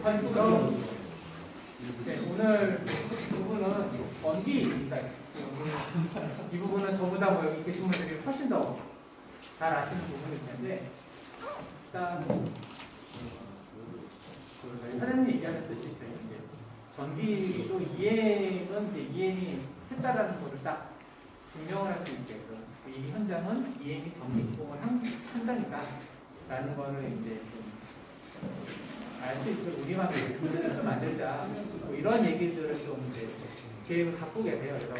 네, 오늘 부분은 전기입니다. 이 부분은 저보다 뭐 여기 계신 분들이 훨씬 더 잘 아시는 부분일 텐데, 일단 저희 사장님이 얘기하셨듯이 저희 이제 전기도 EM은 이제 EM이 했다라는 것을 딱 증명을 할 수 있게끔 이 현장은 EM이 전기 시공을 한 현장이다라는 거를 이제 알 수 있도록 우리만 문제를 좀 만들자, 뭐 이런 얘기들을 좀 이제 계획을 바꾸게 돼요. 그래서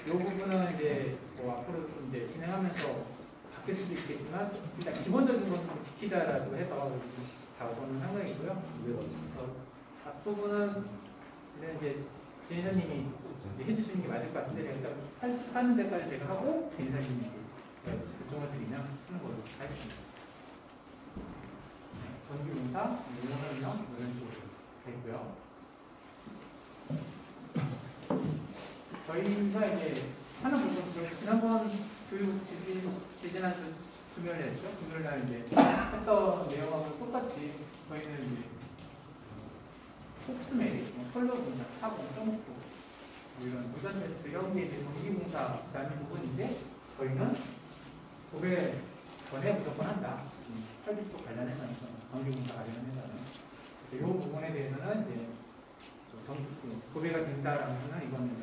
이 부분은 이제 뭐 앞으로 좀 이제 진행하면서 바뀔 수도 있겠지만 일단 기본적인 것은 좀 지키자라고 해서 가보는 상황이고요. 그래서 앞부분은 이제 진사님이 해주시는 게 맞을 것 같은데 일단 하는 데까지 제가 하고 진사님이 결정을 드리면 하는 걸로 하겠습니다. 전기공사, 용어설명 이런 식으로 되고요. 저희가 이제 하는 부분, 지난번 교육 지지난 금요일에 했죠. 금요일날 이제 했던 내용하고 똑같이 저희는 이제 폭스메리, 솔로 공사, 타공, 점프 이런 도전 테스트 이런 게 이제 전기공사라는 부분인데 저희는 고배 전에 무조건 한다. 설비 쪽 관련해서 전기공사 관련해서는 이 부분에 대해서는 이제 고배가 된다라면서는 이거는 이제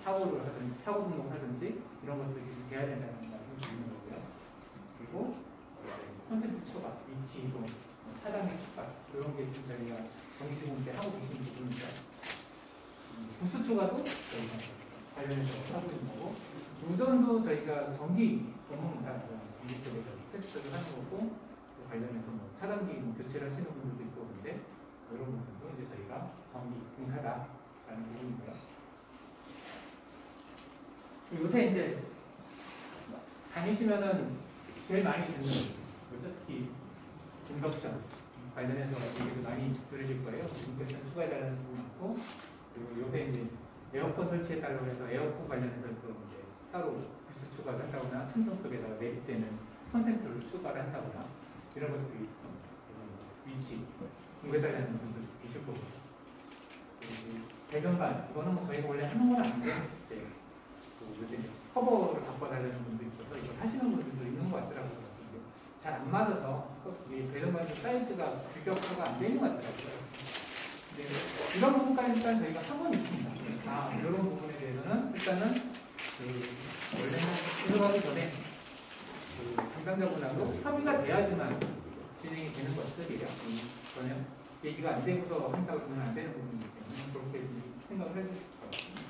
사고를 하든지 사고 등록을 하든지 이런 것들이 돼야 된다는 말씀을 드리는 거고요. 그리고 콘센트 추가, 위치 이동, 차단기 추가 이런 게 지금 저희가 전기시공 때 하고 계시는 부분입니다. 부스 추가도 저희가 관련해서 하고 있는 거고, 우전도 저희가 전기 전문가 전기 쪽에서 테스트를 하는 거고, 관련해서 뭐 차단기 교체를 하시는 분들도 있고 그런데 이런 부분도 이제 저희가 전기 공사다라는 부분이고요. 요새 이제 다니시면은 제일 많이 듣는 거죠. 특히 인덕션 관련해서 얘기도 많이 들으실 거예요. 인덕션 추가해달라는 부분이 있고, 그리고 요새 이제 에어컨 설치해달라고 해서 에어컨 관련해서 또 이제 따로 부스 추가를 한다거나 층성급에다가 매립되는 콘센트를 추가를 한다거나 이런 것들이 있을 겁니다. 위치 공개달라는 분들도 계실 거고, 배전반 이거는 뭐 저희가 원래 하는 건 아닌데 요새 커버를 바꿔달라는 분도 있어서 이걸 하시는 분들도 있는 것 같더라고요. 잘 안 맞아서 이 배전반 사이즈가 규격화가 안 되는 것 같더라고요. 이런 부분까지 일단 저희가 하고 있습니다. 이런 부분에 대해서는 일단은 원래는 들어가기 전에 담당자분하고 협의가 돼야지만 진행이 되는 것들이에요. 전혀 얘기가 안 되고서 한다고 하면 안 되는 부분이기 때문에 그렇게 생각을 해주실 것 같습니다.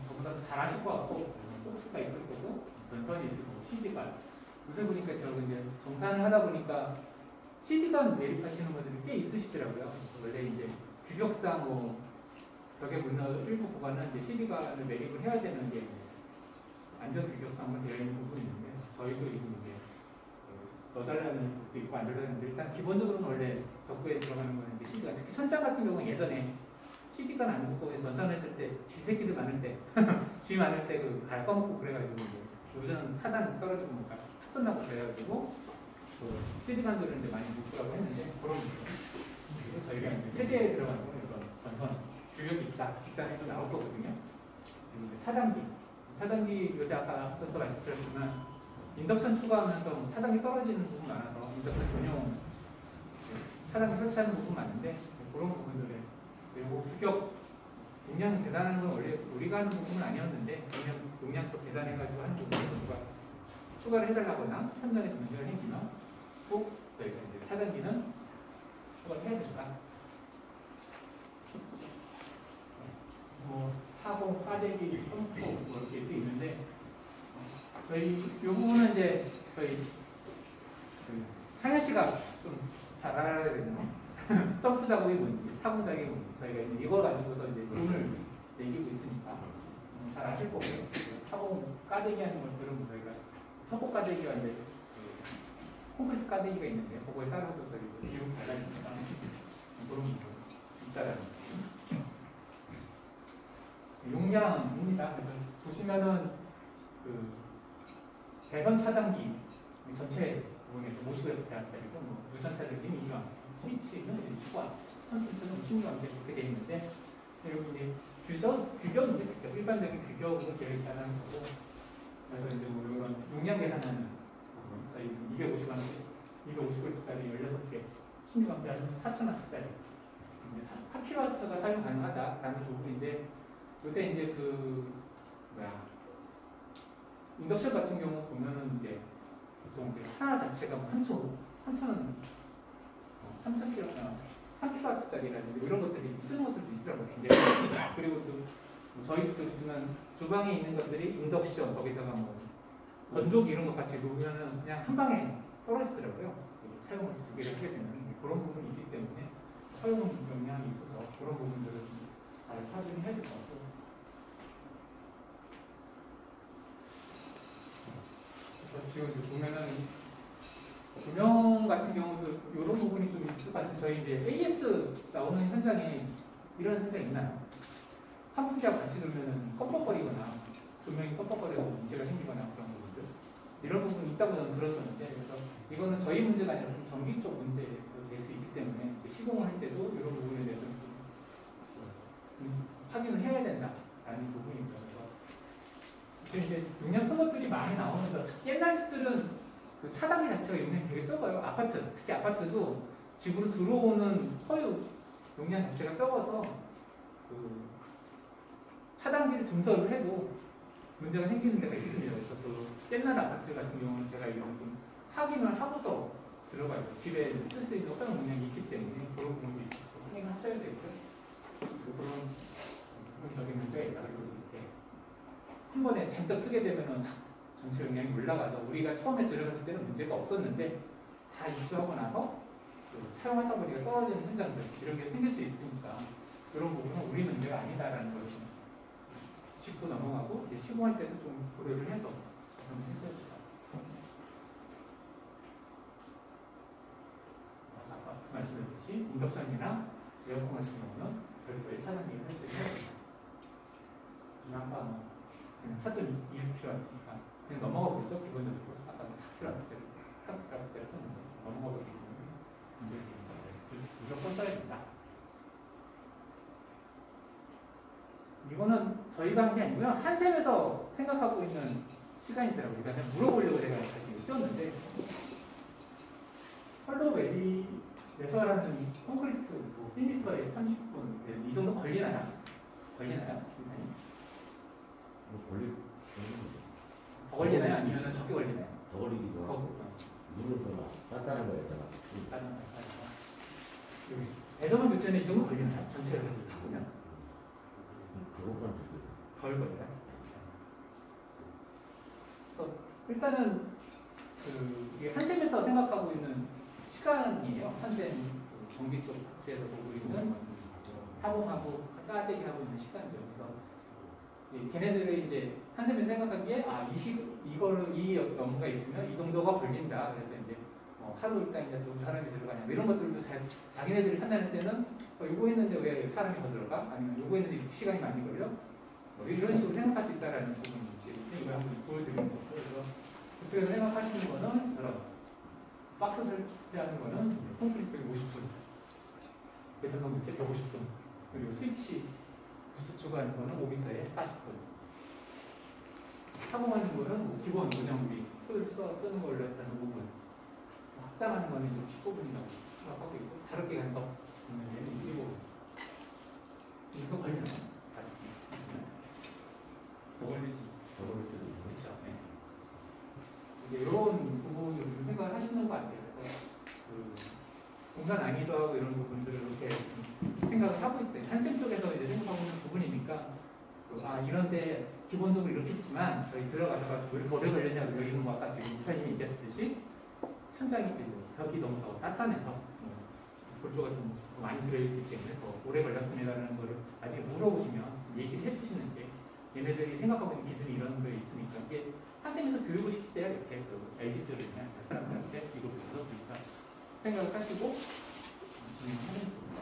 저보다 잘 아실 것 같고, 폭스가 있을 거고, 전선이 있을 거고, CD가. 요새 보니까 제가 이제 정산을 하다 보니까 CD관 매립하시는 분들이 꽤 있으시더라고요. 원래 이제 규격상 뭐 벽에 붙는 일부 구간은 이제 CD관을 매립을 해야 되는 게 안전 규격상으로 되어 있는 부분이 있는데, 저희도 지금 이제 넣어달라는 것도 있고 안 넣어달라는 데 일단 기본적으로는 원래 벽부에 들어가는 거는 이제 CD가, 특히 천장 같은 경우는 예전에 CD관 안 붙고 전선을 했을 때 쥐새끼들 많을 때 쥐 많을 때 갈 꺼먹고 그래가지고 요즘 사단 떨어지고 뭔가 핫선나고 그래가지고 CD관들은 이제 많이 묶으라고 했는데 그런 그리고 저희가 이제 세대에 들어가는 거에서 전선 규격이 있다 직장에도 나올 거거든요. 그리고 차단기 요새 아까 앞서도 말씀드렸지만 인덕션 추가하면서 차단기 떨어지는 부분 많아서 인덕션 전용 차단기 설치하는 부분 많은데 그런 부분들에 그리고 규격 용량이 대단한 건 원래 우리가 하는 부분은 아니었는데 용량 또 대단해가지고 하는 부분을 누가 추가를 해달라거나 현장에서 문제가 생기면 꼭 저희가 이제 차단기는 추가를 해야 된다. 뭐 타공, 빠지기, 점프 뭐 이렇게 또 있는데 저희 이 부분은 이제 저희 창현 씨가 좀 잘 알아야 되나? 점프 작업이 뭔지, 타공 작업이 뭔지 저희가 이제 이걸 가지고서 이제 돈을 내기고 있으니까 잘 아실 거고요. 타공 까대기 하는 걸 들으면 저희가 석고 까대기와 이제 콘크리트 까대기가 있는데 그거에 따라서 저희 비용 달라지니까 그런 부분 있다라는 거죠. 용량입니다. 그래서 보시면은 배선 차단기 전체 부분에서 50W짜리고 뭐 유전차들끼리 20A, 스위치는 이제 10A, 컴퓨터는 16A 이렇게 되어 있는데 그리고 이제 규격인데 규격, 일반적인 규격으로 되어 있다는 거고 그래서 이제 뭐 이런 용량 계산하는 부분, 저희 250W짜리 16개, 16A는 4000W짜리 4kW가 사용 가능하다라는 부분인데 요새 이제 인덕션 같은 경우 보면은 이제 보통 하나 자체가 3,000kW, 3kW짜리라든지 이런 것들이 쓰는 것들도 있더라고요. 그리고 또 저희 집도 있지만 주방에 있는 것들이 인덕션 거기다가 뭐 건조기 이런 것 같이 놓으면은 그냥 한 방에 떨어지더라고요. 사용을 두 개를 하게 되면 그런 부분이 있기 때문에 사용 용량이 있어서 그런 부분들을 잘 확인해야 될 것 같고. 그래서 지금 보면은 조명 같은 경우도 이런 부분이 좀 있을 것 같아요. 저희 이제 AS 나오는 현장에 이런 현장 있나요? 환풍기하고 같이 두면은 껌뻑거리거나 조명이 껌뻑거리고 문제가 생기거나 그런 부분들 이런 부분이 있다고 저는 들었었는데 그래서 이거는 저희 문제가 아니라 좀 전기 쪽 문제가 될 수 있기 때문에 시공을 할 때도 이런 부분에 대해서 확인을 해야 된다라는 부분입니다. 그래서 이제 용량 큰 것들이 많이 나오면서 옛날 집들은 그 차단기 자체가 용량이 되게 적어요. 아파트, 특히 아파트도 집으로 들어오는 허유 용량 자체가 적어서 그 차단기를 증설을 해도 문제가 생기는 데가 있습니다. 그래서 또 옛날 아파트 같은 경우는 제가 이런 좀 확인을 하고서 들어가요. 집에 쓸 수 있는 허용 용량이 있기 때문에 그런 부분도 확인을 하셔야 되고요. 그런 부분적인 문제가 있다. 그리고 이렇게 한 번에 잔뜩 쓰게 되면은 전체 용량이 올라가서 우리가 처음에 들어갔을 때는 문제가 없었는데 다 입수하고 나서 사용하다 보니까 떨어지는 현장들 이런 게 생길 수 있으니까 이런 부분은 우리 문제가 아니다라는 걸 좀 짚고 넘어가고 이제 시공할 때도 좀 고려를 해서 말씀해주셔야 될 것 같습니다. 아까 말씀드렸듯이 인덕션이나 에어컨 같은 경우는 별도의 차단기를 설치해야 됩니다. 아까 뭐 지금 4.26kW니까 그냥 넘어가 보죠. 기본적으로 아까 4kW짜리 썼는데 넘어가 보기 때문에 무조건 써야 된다. 이거는 저희가 한 게 아니고요. 한샘에서 생각하고 있는 시간이더라고요. 그러니까 그냥 물어보려고 제가 다시 여쭈었는데 설로웨리에서라는 콘크리트 1m에 30분 이 정도 걸리나요? 걸리나요? 더 걸리나요? 아니면 적게 걸리나요? 더 걸리기도 하고 물을 더 딴다는 거였잖아. 배선원 교체는 이 정도 걸리나요? 전체를 보면? 그것만 덜 걸려요. 그래서 일단은 이게 한샘에서 생각하고 있는 시간이에요. 한샘 전기 쪽 박스에서 보고 있는 하공하고 따대기 하고 있는 시간이죠. 그래서 걔네들이 이제 한샘에서 생각하기에 이거를 이 업무가 있으면 이 정도가 걸린다. 그래서 이제 하루 일단 이제 두 사람이 들어가냐 이런 것들도 자기네들이 판단할 때는 요거 했는데 왜 사람이 더 들어가? 아니면 요거 했는데 시간이 많이 걸려? 이런 식으로 생각할 수 있다라는 부분이 이걸 한번 보여드리는 거고 그래서 그쪽에서 생각하시는 거는 저런 박스 설치하는 거는 콘크리트 50분, 배선원 교체 150분, 그리고 스위치 부스 추가하는 거는 5m에 40분. 하공하는 거는 기본 그냥 우리 쓰는 걸로 했다는 5분. 확장하는 거는 15분이라고 생각하고 있고 다르게 간섭 보면 15분. 이거 걸리나요? 있으면 더 걸리지. 그렇죠. 네. 이제 이런 부분을 좀 생각을 하시는 거 같아요. 그래서 공간 난이도하고 이런 부분들을 이렇게 생각을 하고 있대. 한샘 쪽에서 이제 생각하고 있는 부분이니까 이런데 기본적으로 이렇게 있지만 저희 들어가다가 왜 오래 걸렸냐고 여기 있는 거 아까 지금 이사님이 얘기하셨듯이 천장이 벽이 너무 더 단단해서 골조가 좀 많이 들어있기 때문에 더 오래 걸렸습니다라는 거를 나중에 물어보시면 얘기를 해주시는 게 얘네들이 생각하고 있는 기준이 이런 거 있으니까 이게 한샘에서 교육을 시킬 때 이렇게 LG들을 그냥 사람들한테 이거 배워서 있다 생각을 하시고 진행하는 겁니다.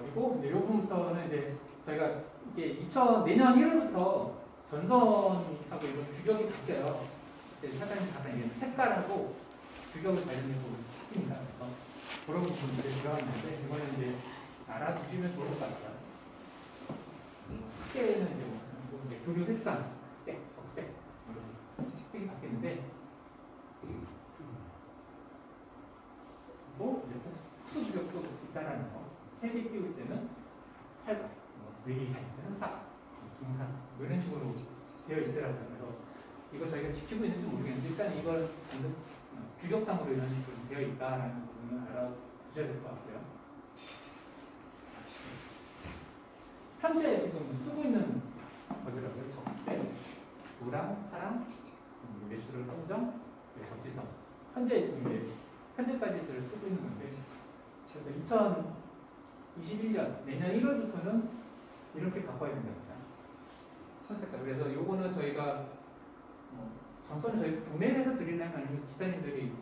그리고 이제 요 부분부터는 이제 저희가 이게 내년 1월부터 전선하고 이런 규격이 바뀌어요. 사장님 잠깐 얘기했는데 색깔하고 규격을 관련해서 바뀝니다. 그래서 그런 부분들이 들어갔는데 이거는 이제 알아두시면 좋을 것 같아요. 색계는 이제 교류 색상, 색, 적색 이런 색이 바뀌는데 또 이제 복수 규격도 있다라는 거. 색이 띄울 때는 8번, 위기 살 때는 4, 중산 이런 식으로 되어 있더라고요. 그래서 이거 저희가 지키고 있는지 모르겠는데 일단 이걸 규격상으로 이런 식으로 되어 있다라는 부분을 알아두셔야 될 것 같고요. 현재 지금 쓰고 있는 거더라고요. 적색, 노랑, 파랑, 매출을 검정, 적지성. 현재 지금 이제 현재까지들을 쓰고 있는 건데, 2021년 내년 1월부터는 이렇게 바꿔야 된답니다. 컨셉깔. 그래서 요거는 저희가 전선을 저희 구매를 해서 드리려면 아니면 기사님들이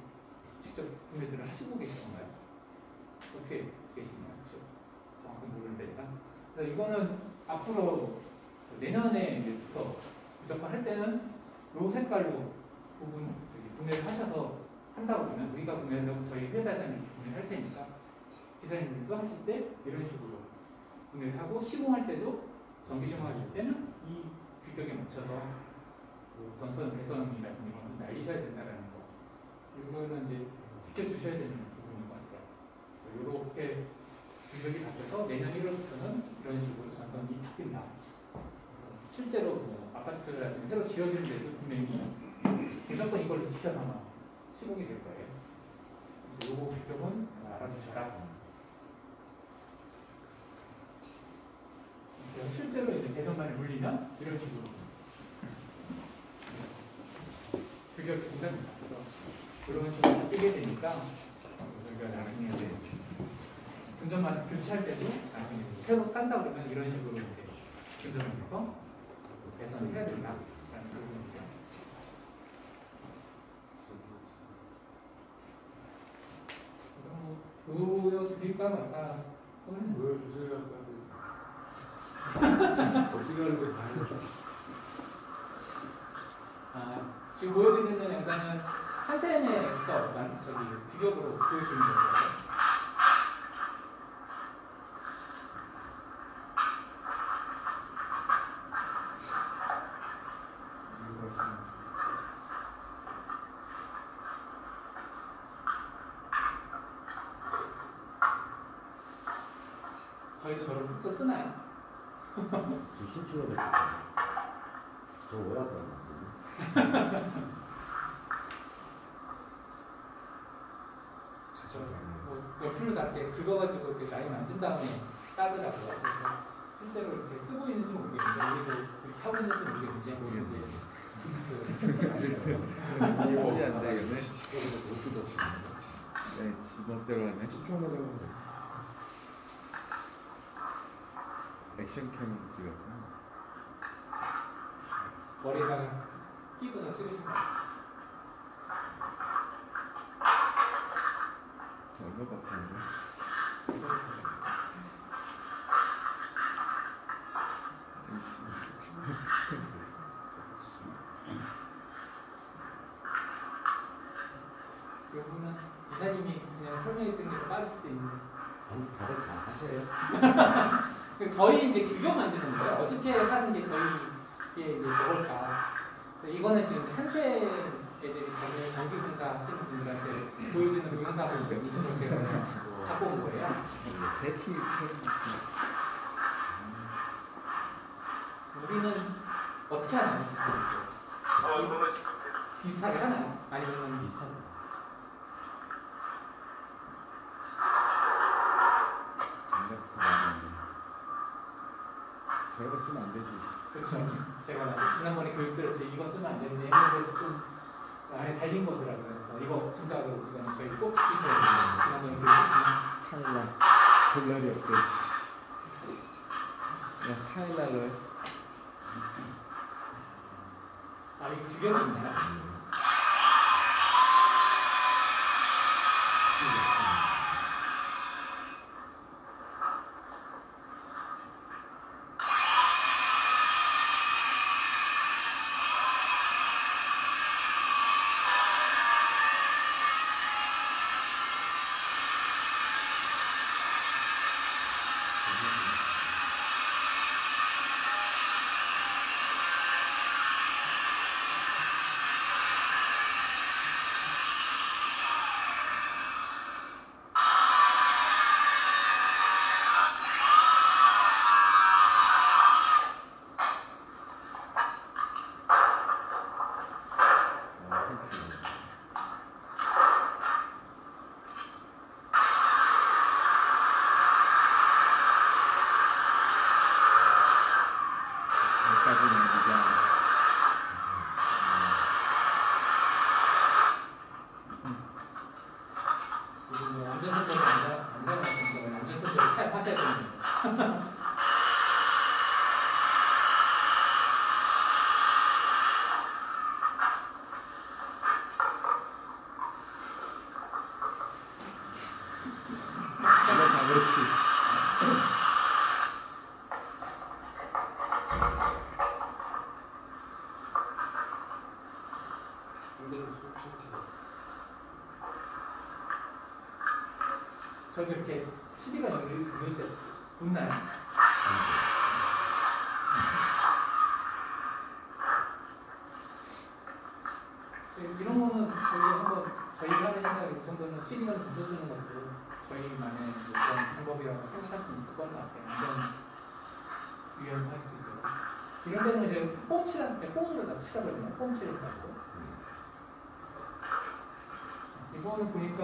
직접 구매들을 하시고 계신 건가요? 어떻게 계시나요? 정확히 모르는데. 그래서 이거는 앞으로 내년에부터 무조건 할 때는 요 색깔로 부분 구매를 하셔서 한다고 그러면 우리가 구매한다고 저희 회사에서는 구매를 할 테니까 기사님들도 하실 때 이런 식으로 구매를 하고 시공할 때도 전기 시공하실 때는 이 규격에 맞춰서 전선 배선이라든지 이런 걸 날리셔야 된다는 거. 이거는 이제 지켜주셔야 되는 부분인 것 같아요. 이렇게 규격이 바뀌어서 내년 1월부터는 이런 식으로 전선이 바뀐다. 실제로 뭐 아파트라든지 새로 지어지는 데도 분명히 무조건 이걸로 지켜서 아마 시공이 될 거예요. 요거 규격은 알아두셔라. 실제로 이제 대선만에 물리면 이런 식으로 규격이 된답니다. 그런 식으로 뜨게 되니까 우리가 나중에 이제 운전만 교체할 때도 나중에 새로 딴다 그러면 이런 식으로 이제 운전을 해서 개선을 해야 된다라는 부분이죠. 보여드릴까 말까? 보여주세요. 어떻게 하는 거예요? 지금 보여드리는 영상은 한센에서 저기 규격으로 보여주는 거예요. 저희 저런 흑서 쓰나요? 실수가 됐겠다. 저 뭐랄까. 옆으로 닿게 긁어가지고 이렇게 라인 만든 다음에 따르라고요. 실제로 이렇게 쓰고 있는지 모르겠는데, 우리도 하고 있는지 모르겠는데, 이해가 안 되겠네. 네, 지멋대로 하네. 액션캠 찍었구나. 머리에다가 끼고서 찍으신 거 얼마밖에 안 돼? 요거는 이사님이 그냥 설명해 드리는 게 빠르실 때 있는데 다들 다 하세요. 저희 이제 규격 만드는 거예요. 어떻게 하는 게 저희에 이제 좋을까. 이거는 지금 한세 애들이 자기 전기 분사 하시는 분들한테 보여주는 동영상을 무슨 걸 제가 갖고 온 거예요. 대충 우리는 어떻게 하나요? 비슷하게 하나요? 아니면 비슷하다. 장갑부터 나왔는데 저런 거 쓰면 안 되지. 그렇죠. 제가 지난번에 교육 들었을 때 이거 쓰면 안 되는데 했는데 좀 안에 달린 거더라고요. 이거 진짜로 이거는 저희 꼭 지키셔야 돼요. 지난번에 교육 타일락 볼날이 없대. 야, 타일락을 이거 규격이 있나요? 하셔야 됩니다. 다 그렇지. 저도 이렇게 CD가 누를 때 붙나요? 이런 거는 저희 한번 저희가 하는 생각이 이 정도는 CD가 묻어주는 것도 저희만의 그런 방법이라고 생각할 수 있을 것 같아요. 안전 위험할 수 있도록. 이런 데는 이제 폼칠할 때 폼으로 다 칠하거든요. 폼칠했다고. 이거는 보니까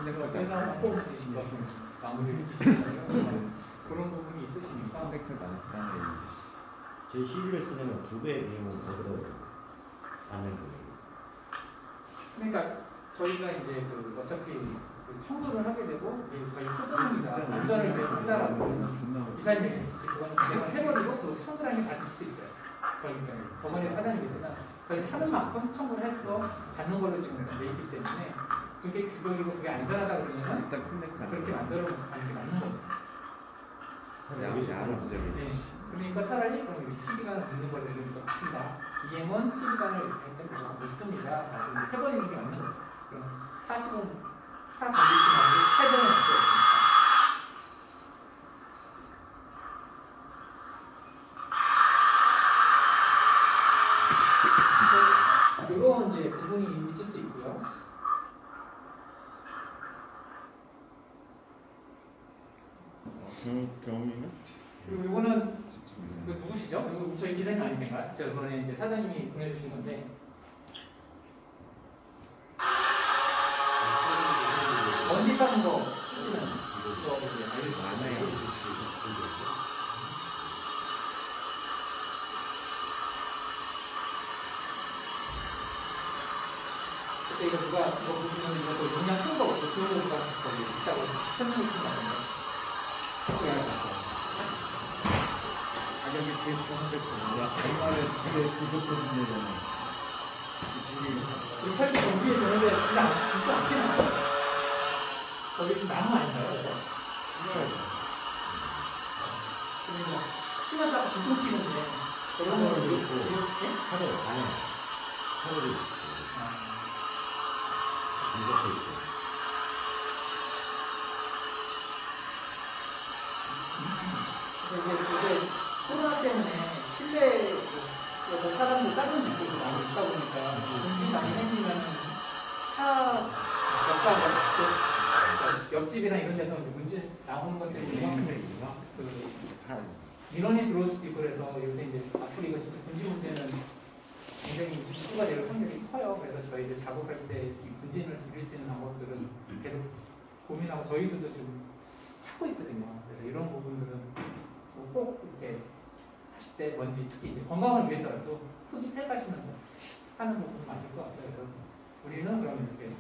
내가 폼 치신다. 마무리를 치시는 그런 부분이 있으시니까. 컴팩트가 많다는 얘기지. 제 CD를 쓰려면 2배의 비용을 더 들어요. 받는 거예요. 그러니까 저희가 이제 그 어차피 그 청구를 하게 되고 이제 저희 소장입니다. 안전을 위해 한다라고 이사님이 그건 내가 해버리고 또 청구를 하는 게 맞을 수도 있어요. 저희가 저번에 사장님이지만 저희 하는 만큼 청구를 해서 받는 걸로 지금 돼 있기 때문에 그게 규격이고 그게 안전하다 그러면 일단 컴팩트 그렇게 만들어 가는 게 맞는 거예요. 양이 안 없어요. 네. 그러니까 차라리 그럼 이 CD가 있는 거를 좀 적힌다. EM은 CD관을 이렇게 할때 그거 못씁니다. 라고 해버리는 게 맞는 거죠. 그럼 사실은 타 전기器말고 탈전은 없어요. 이런 이제 부분이 있을 수 있고요. 경험이면? 그리고 이거는 이거 누구시죠? 이거 저희 기사님 아닙니까? 제가 이번에 이제 사장님이 보내주신 건데 먼지 따는 거 많아요. 그때 이거 누가 이거 보시면 이것도 용량 큰 거 없고 그런 거가 거기 있다고 설명해 주신 거 같은데 가격이 되게 좋은데 얼마나 되게 부족거든요. 이 팔도 좀 위에 되는데 그냥 진짜 안 치나요? 거기 지금 나무 아닌가요? 그러니까 치마다가 보통 치는데 그런 거를 이렇게 차를 안에 차를 이렇게 있고. 이게 코로나 때문에 실내에서 사람들 작은 집들도 많이 있다 보니까 공기 많이 생기면 차 옆집이나 이런 데서 문제 나오는 것 때문에 이만큼 민원이 들어올 수도 있고 그래서 요새 이제 앞으로 이거 진짜 분진 문제는 굉장히 이슈가 될 확률이 커요. 그래서 저희 이제 작업할 때 이 분진을 줄일 수 있는 방법들은 계속 고민하고 저희들도 지금 찾고 있거든요. 그래서 이런 부분들은 꼭 이렇게 하실 때 먼지 특히 이제 건강을 위해서라도 흡입 해가시면서 하는 부분이 맞을 것 같아요. 그래서 우리는 그러면 이렇게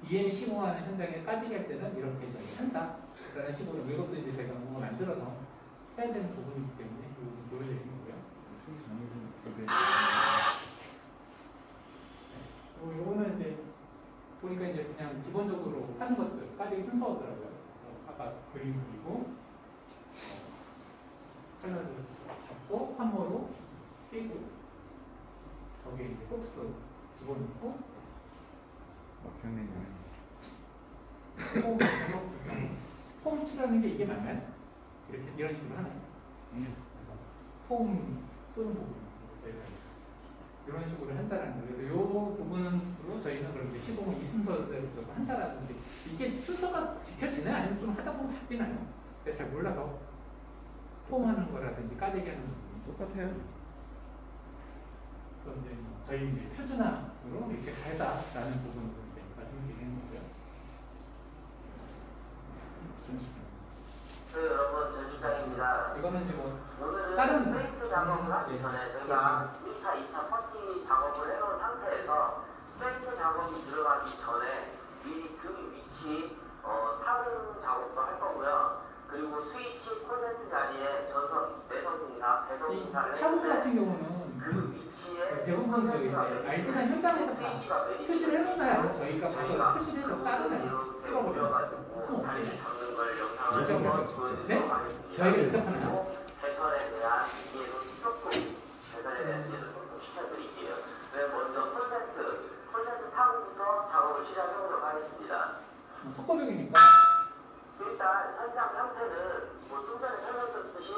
EM 시공하는 현장에 까비기 할 때는 이렇게 이제 한다. 그런 식으로 이것도 이제 저희가 뭔가 만들어서 해야 되는 부분이기 때문에 보여드리는 거고요. 요거는 이제 보니까 이제 그냥 기본적으로 하는 것들 까비기 순서더라고요. 아까 그림 그리고 컬러를 잡고 함머로 끼고 거기에 이제 폭스 집어넣고 막장내기 폼 칠하는 게 이게 맞나요? 이렇게 이런 식으로 하나요? 폼 쏘는 부분 저희가 이런 식으로 한다라는 거예요. 이 부분으로 저희는 그럼 이제 시공을 이 순서대로 한다라는 게 이게 순서가 지켜지나요? 아니면 좀 하다 보면 바뀌나요? 제가 잘 몰라서 폼하는 거라든지 까대기 하는 부분 똑같아요. 그래서 이제 저희 이제 표준화로 이렇게 가야다라는 부분으로 이제 말씀드리는 거고요. 여러분 전주장입니다. 이거는 이제 뭐 오늘은 다른 페인트 작업을 하기 전에 저희가 1차, 2차 퍼티 작업을 해놓은 상태에서 페인트 작업이 들어가기 전에 미리 등 위치 타등 작업도 할 거고요. 그리고 수위 타고 같은 경우는 대부분 저희 알지나 현장에서 다 표시를 해놓나요? 저희가 가서 표시를 해서 까르나요? 찍어버려요. 보통 어때요? 네? 저희가 직접 하나요? 배선에 대한 이해도 조금 배선에 대한 이해도 조금 시켜드릴게요. 먼저 콘센트 타고부터 작업을 시작해보도록 하겠습니다. 속도벽이니까. 일단 현장 상태는 좀 전에 설명드렸듯이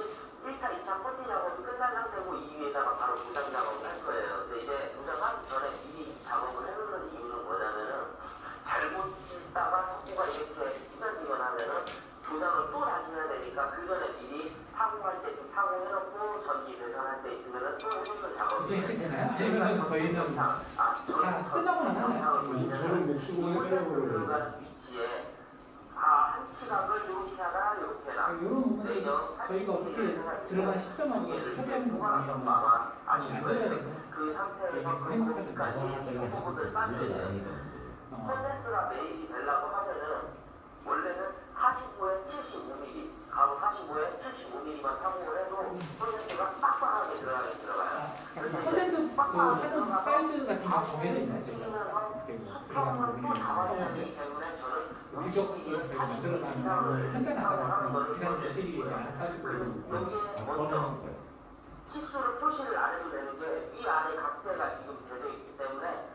1차, 2차 퍼팅 작업이 끝난 상태고 이 위에다가 바로 도장 작업을 할 거예요. 근데 이제 도장하기 전에 미리 작업을 해놓는 이유는 뭐냐면은 잘못 짓다가 석고가 이렇게 찢어지거나 하면은 도장을 또 다시 해야 되니까 그 전에 미리 타공할 때쯤 타공해놓고 전기 배선할 때 있으면은 또 해놓는 작업이 이게 되나요? 아니면 저희는 다 끝나고 나면 저는 목수공에 때려버려요. 위치에 한 치각을 이렇게 하나 이렇게 하나 이런 부분은 저희가 어떻게 들어간 시점하고 협의하는 부분이면 안 들어야 되고 그 상태에서 그 부분까지 이 부분을 빠지면 콘센트가 매입이 되려고 하면은 원래는 45에 75mm, 가로 45에 75mm만 타공을 해도 콘센트가 빡빡하게 들어가요. 퍼센트 그 하는 사이즈 같은 거 정해져 있나요? 저희가 어떻게 들어가는 수평은 또 부분이 잡아야 되기 때문에 저는 규격을 저희가 만들어서 하면 현장 나가면 기사님들이 알아서 하시고 여기에 먼저 치수를 표시를 안 해도 되는 게 이 안에 각재가 지금 되어 있기 때문에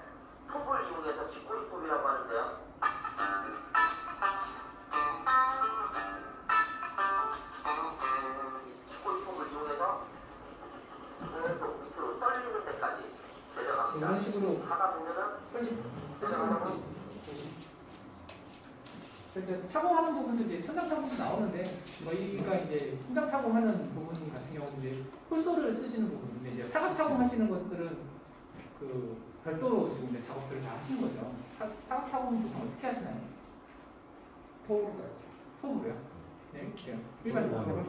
톱을 이용해서 쥐꼬리톱이라고 하는데요. 쥐꼬리톱을 이용해서 계속 밑으로 썰리는 데까지 내려갑니다. 이런 식으로 하다 보면은 내려가다 보면 이제 타공하는 부분도 이제 천장 타공도 나오는데 저희가 이제 천장 타공하는 부분 같은 경우는 이제 홀소를 쓰시는 부분인데 이제 사각 타공하시는 것들은 그 별도로 지금 이제 작업들을 다 하시는 거죠. 사각 타공은 보통 어떻게 하시나요? 톱으로요? 네, 그냥 일반 톱으로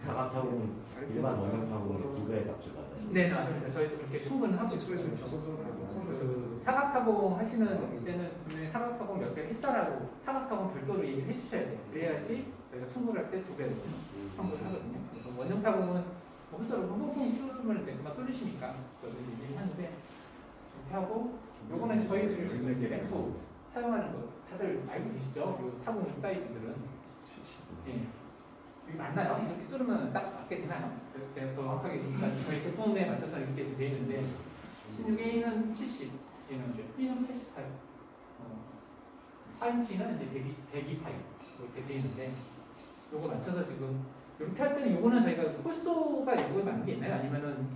사각타공 일반 원형타공의 2배의 값을 받아요. 네, 맞습니다. 저희도 그렇게 충분히 하고 있어요. 그 사각타공 하시는 때는 분명히 사각타공 몇 개를 했다라고 사각타공 별도로 얘기를 해주셔야 돼요. 그래야지 저희가 청구를 할 때 2배로 청구를 하거든요. 그래서 원형타공은 홀서로 퐁퐁 뚫으면 금방 뚫리시니까 저희도 얘기하는데 이렇게 하고 요거는 저희 지금 이제 램프 사용하는 거 다들 알고 계시죠? 요 타공 사이즈들은 예. 이게 맞나요? 이렇게 뚫으면 딱 맞게 되나요? 제가 정확하게 저희 제품에 맞춰서 이렇게 되어 있는데 16A는 70, G는 이제 B는 88, 4인치는 이제 128 이렇게 되어 있는데 요거 맞춰서 지금 이렇게 할 때는 요거는 저희가 홀소가 요거에 맞는 게 있나요? 아니면은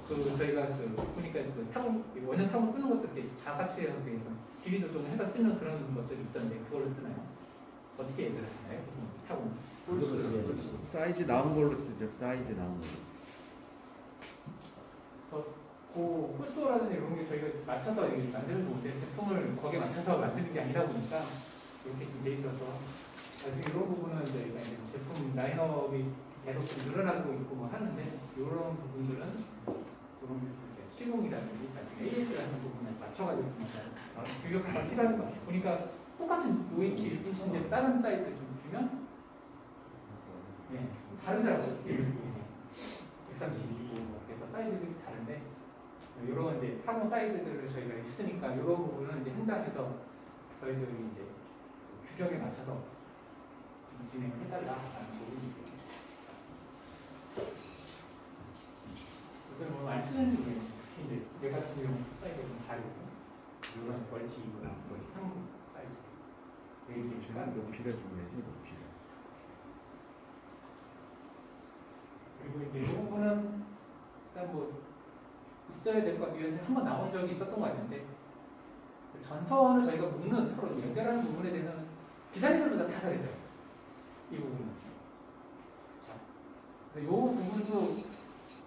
그 저희가 그 보니까 그 타공 원형 타공 뜨는 것들 이렇게 자사치해서 길이도 좀 해서 뜨는 그런 것들이 있던데 그걸로 쓰나요? 어떻게 얘기를 하시나요? 타공 사이즈 나온 걸로 쓰죠. 사이즈 나온 걸로. 그래서 그 홀소라든지 이런 게 저희가 맞춰서 만들면 좋은데 제품을 거기에 맞춰서 만드는 게 아니다 보니까 이렇게 좀 돼 있어서 나중에 이런 부분은 저희가 이제 제품 라인업이 계속 좀 늘어나고 있고 뭐 하는데 이런 부분들은 이런 시공이라든지 나중에 AS 같은 부분에 맞춰가지고 규격화가 필요한 것 같아요. 보니까 똑같은 OH인데 다른 사이즈 좀 주면 예, 다르더라고요. 132고 그래서 사이즈들이 다른데 이런 이제 타공 사이즈들을 저희가 있으니까 이런 부분은 이제 현장에서 저희들이 이제 규격에 맞춰서 진행을 해달라라는 부분이고요. 요즘 뭐 많이 쓰는지 모르겠어요. 특히 이제 내 같은 경우 사이즈가 좀 다르고 이런 멀티나 멀티 상 사이즈 웨이브가 높이를 준비해야지 높이를. 그리고 이제 이 부분은 일단 뭐 있어야 될 것 같아요. 한번 나온 적이 있었던 것 같은데 전선을 저희가 묶는 서로 연결하는 부분에 대해서는 기사님들보다 다 다르죠. 이 부분은. 자, 이 부분도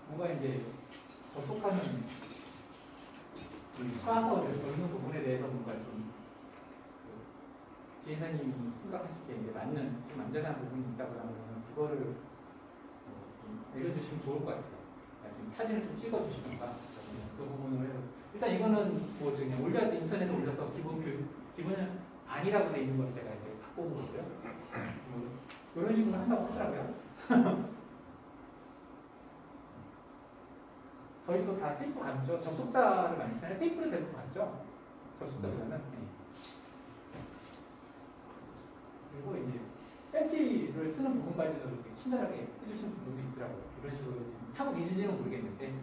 뭔가 이제 접속하는 화서를 걸는 부분에 대해서 뭔가 좀 지혜사님 생각하실 때 이제 맞는 좀 안전한 부분이 있다고 하면 그거를 좀 알려주시면 좋을 것 같아요. 지금 사진을 좀 찍어주시던가 그 부분을 일단 이거는 뭐 그냥 인터넷에 올려서 기본은 아니라고 돼 있는 걸 제가 이제 갖고 온 거고요. 뭐 이런 식으로 한다고 하더라고요. 저희도 다 테이프 감죠. 접속자를 많이 쓰나요? 테이프를 대부분 감죠. 접속자보다는. 네. 그리고 이제 배지를 쓰는 부분까지도 이렇게 친절하게 해주시는 분들도 있더라고요. 이런 식으로 하고 계신지는 모르겠는데 네,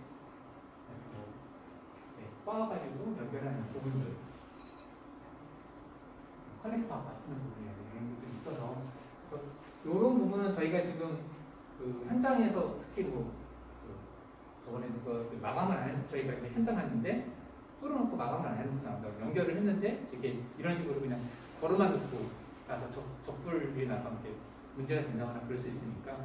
꽈가지고 연결하는 부분들, 커넥터가 쓰는 부분이나 이런 것들이 있어서 이런 부분은 저희가 지금 그 현장에서 특히 저번에 그 마감을 안 했, 저희가 이제 현장 갔는데 뚫어놓고 마감을 안 해놓고 나온다고 연결을 했는데 이게 이런 식으로 그냥 걸어만 놓고 나서 적불이 나가면 문제가 된다거나 그럴 수 있으니까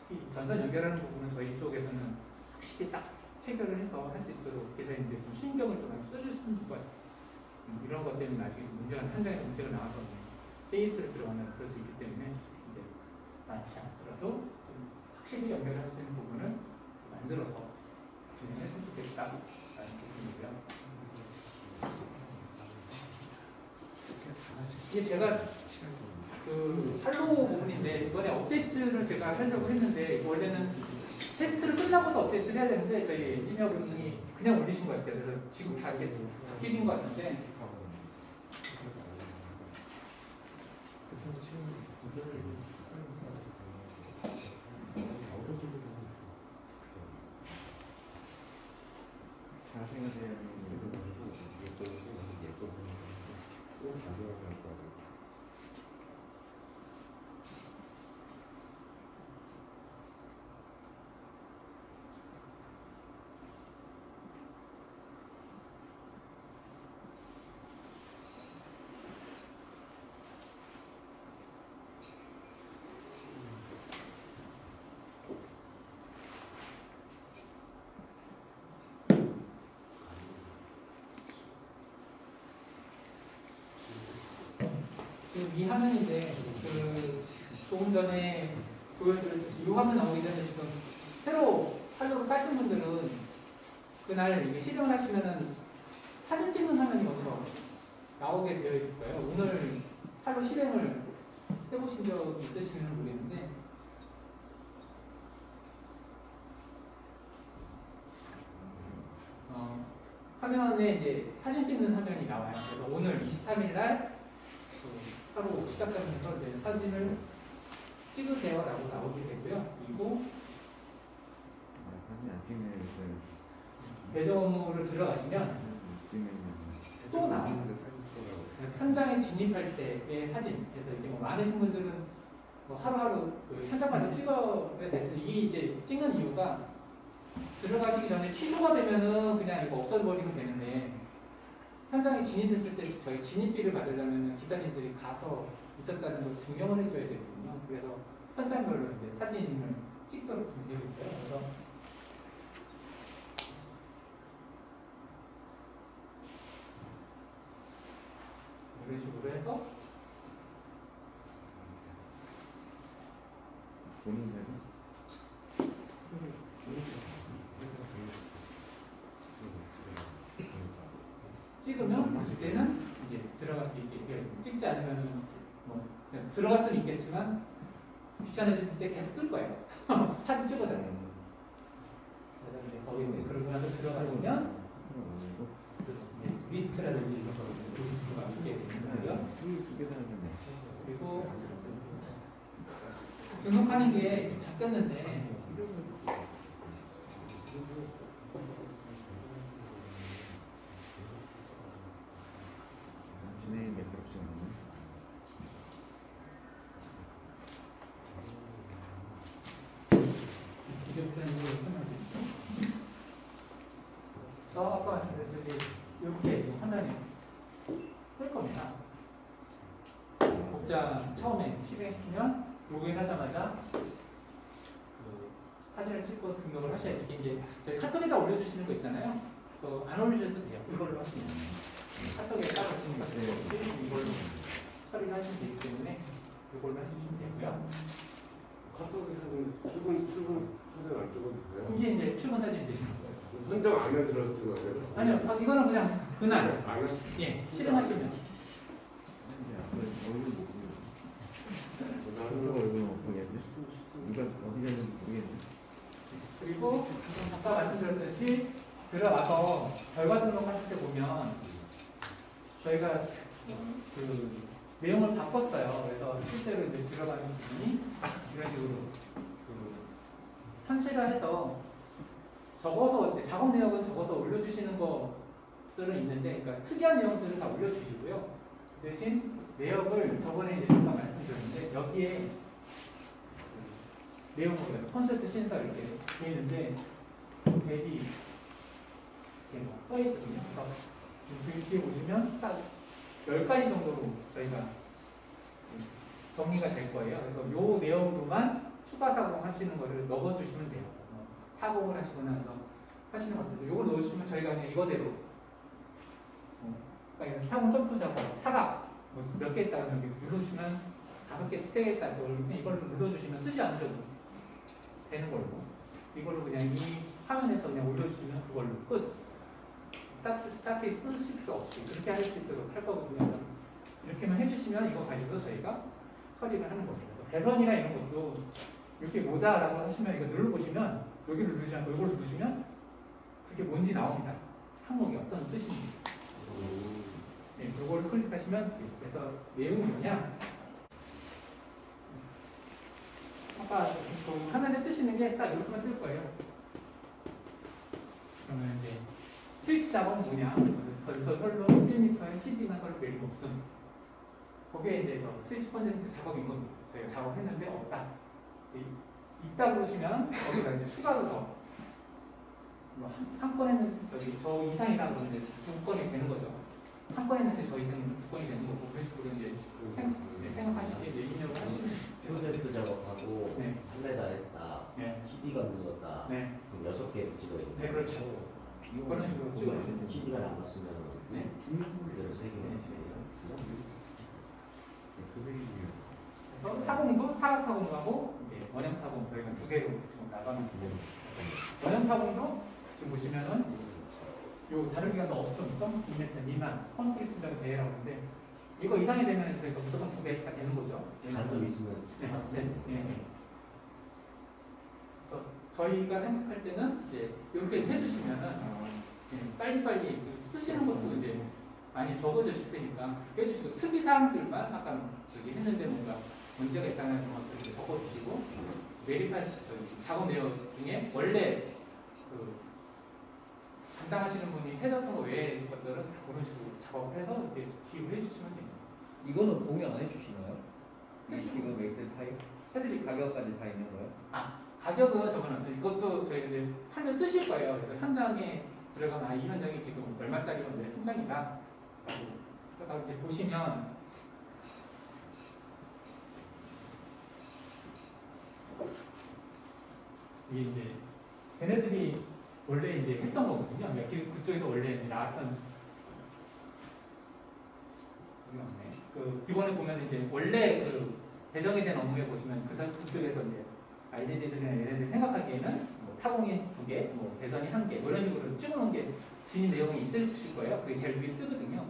특히 전선 연결하는 부분은 저희 쪽에서는 확실히 딱 체결을 해서 할 수 있도록 계산인데 좀 신경을 좀 많이 써주시는 것 같아요. 이런 것 때문에 나중에 문제가 현장에 문제가 나와서 페이스를 들어가면 그럴 수 있기 때문에 이제 많지 않더라도 좀 확실히 연결할 수 있는 부분을 만들어서 진행했으면 좋겠다라는 부분이고요. 이게 제가 그 할로 부분인데 이번에 업데이트를 제가 하려고 했는데 원래는 테스트를 끝나고서 업데이트를 해야 되는데 저희 엔지니어분이 그냥 올리신 것 같아요. 그래서 지금 다 이렇게 바뀌신 것 같은데 자생하세요. 지금 이 화면인데 조금 전에 보여드렸듯이 이 화면 나오기 전에 지금 새로 할로를 까신 분들은 그날 이게 실행을 하시면은 사진 찍는 화면이 먼저 나오게 되어 있을 거예요. 오늘 할로 실행을 해보신 적이 있으시면 모르겠는데 화면에 이제 사진 찍는 화면이 나와요. 그래서 오늘 23일 날 하루 시작하면서 이제 사진을 찍으세요라고 나오게 되고요. 그리고 사진 안 찍는 배정으로 들어가시면 또 나옵니다. 현장에 진입할 때의 사진. 그래서 이제 뭐 많으신 분들은 뭐 하루하루 그 현장마다 찍어야 됐으니 이게 이제 찍는 이유가 들어가시기 전에 취소가 되면은 그냥 이거 없애버리면 되는데 현장에 진입했을 때 저희 진입비를 받으려면 기사님들이 가서 있었다는 걸 증명을 해줘야 되거든요. 그래서 현장별로 이제 사진을 찍도록 되어 있어요. 그래서 이런 식으로 해서 보는 대로 찍으면 그때는 이제 들어갈 수 있게 되어 있습니다. 찍지 않으면 뭐 그냥 들어갈 수는 있겠지만 귀찮아질 때 계속 뜰 거예요. 사진 찍어달라고. 그래서 이제 거기 이제 그러고 나서 들어가시면 리스트라든지 이런 걸 보실 수가 있게 되는 거고요. 두개 다 하겠네. 그리고 등록하는 게 바뀌었는데 진행이 매끄럽지 않네. 아까 말씀드렸듯이 이렇게 지금 화면에 뜰 겁니다. 복장 처음에 실행시키면 로그인 하자마자 그 사진을 찍고 등록을 하셔야 돼요. 이게 이제 저희 카톡에다 올려주시는 거 있잖아요. 그거 안 올리셔도 돼요. 이걸로 하시면 카톡에 따로 지금 이걸로 처리를 하시면 되기 때문에 이걸로 하시면 되고요. 카톡에서는 출근 사진 안 찍어도 돼요? 이게 이제 출근 사진이 되시는 거예요. 현장 안에 들어서 찍어야 돼요? 아니요, 이거는 그냥 그날 안에? 예 실행하시면 얼굴 못 보겠네. 누가 얼굴 못 보겠네. 누가 어디 갔는지 모르겠네. 그리고 아까 말씀드렸듯이 뭐든지 들어가서 결과 등록하실 때 보면 저희가 그 내용을 바꿨어요. 그래서 실제로 이제 들어가는 부분이 이런 식으로 그 현실화해서 적어서 이제 작업 내역은 적어서 올려주시는 것들은 있는데, 그러니까 특이한 내용들은 다 올려주시고요. 대신 내역을 저번에 이제 잠깐 말씀드렸는데 여기에 그 내용을 콘서트 신설 이렇게 돼 있는데 대비 이렇게 뭐 써있거든요. 그래서 뒤에 보시면 딱 10가지 정도로 저희가 정리가 될 거예요. 그래서 요 내용으로만 추가 작업하시는 거를 넣어주시면 돼요. 타공을 하시거나 하시는 것들도 요걸 넣어주시면 저희가 그냥 이거대로 그러니까 타공 점프 작업, 사각 뭐 몇 개 있다면 여기 눌러주시면 5개, 3개 있다 이걸로 눌러주시면 쓰지 않으셔도 되는 걸로 이걸로 그냥 이 화면에서 그냥 올려주시면 그걸로 끝. 딱히 쓰실 필요 없이 그렇게 할 수 있도록 할 거거든요. 이렇게만 해주시면 이거 가지고 저희가 처리를 하는 겁니다. 배선이나 이런 것도 이렇게 뭐다라고 하시면 이거 눌러보시면 여기를 누르시면 이걸 누르시면 그게 뭔지 나옵니다. 항목이 어떤 뜻인지. 네, 이걸 클릭하시면 그래서 내용이 뭐냐? 아까 그 화면에 뜨시는 게 딱 이렇게만 뜰 거예요. 그러면 이제 스위치 작업은 뭐냐? 설로 1m에 CD나 설로 내림 없음. 거기에 이제 저 스위치 퍼센트 작업인 겁니다. 저희가 작업했는데 없다. 있다 그러시면 거기다 이제 추가로 더 한 건에는 저 이상이다 그러면 이제 2건이 되는 거죠. 한 건 했는데 저 이상이면 2건이 되는 거고 그래서 이제 생각하시기에 이제 입력을 하시면 프로젝트 작업하고 네. 3m 했다. 네. CD가 눌렀다. 네. 그럼 6개 찍어야 돼. 네, 그렇죠. 그런 식으로 찍어주시면 CD가 남았으면 네. 그대로 3개 그래서 타공도 사각 타공하고 이제 원형 타공 저희가 2개로 지금 나가면 됩니다. 원형 타공도 지금 보시면은 요 다른 기관사 없음, 0.2m 미만, 콘크리트라고 제외라고 하는데 이거 이상이 되면 저희가 무조건 2개가 되는 거죠. 단점 있으면 네. 그래서 저희가 생각할 때는 이제 이렇게 해주시면은 빨리빨리 쓰시는 것도 이제 많이 적어주실 테니까 해주시고 특이 사항들만 아까 저기 했는데 뭔가 문제가 있다는 것들을 적어주시고 매립한 작업 내용 중에 원래 그 담당하시는 분이 해줬던 거 외의 것들은 다 그런 식으로 작업해서 이렇게 기입을 해주시면 됩니다. 이거는 공유 안 해주시나요? 네. 지금 엑셀 파일 해드릴까요? 가격까지 다 있는 거예요? 가격은 적어놨어요. 이것도 저희 이제 판을 뜨실 거예요. 그래서 현장에 들어가면 이 현장이 지금 얼마짜리면 내 현장이다. 그래서 이렇게 보시면 이게 이제 걔네들이 원래 이제 했던 거거든요. 그쪽에서 원래 나왔던 그 기본에 보면 이제 원래 그 배정이 된 업무에 보시면 그쪽에서 이제 ID들이나 얘네들 생각하기에는 뭐 타공이 2개, 뭐 배선이 1개, 뭐 이런 식으로 찍어놓은 게 진입 내용이 있을 거예요. 그게 제일 위에 뜨거든요.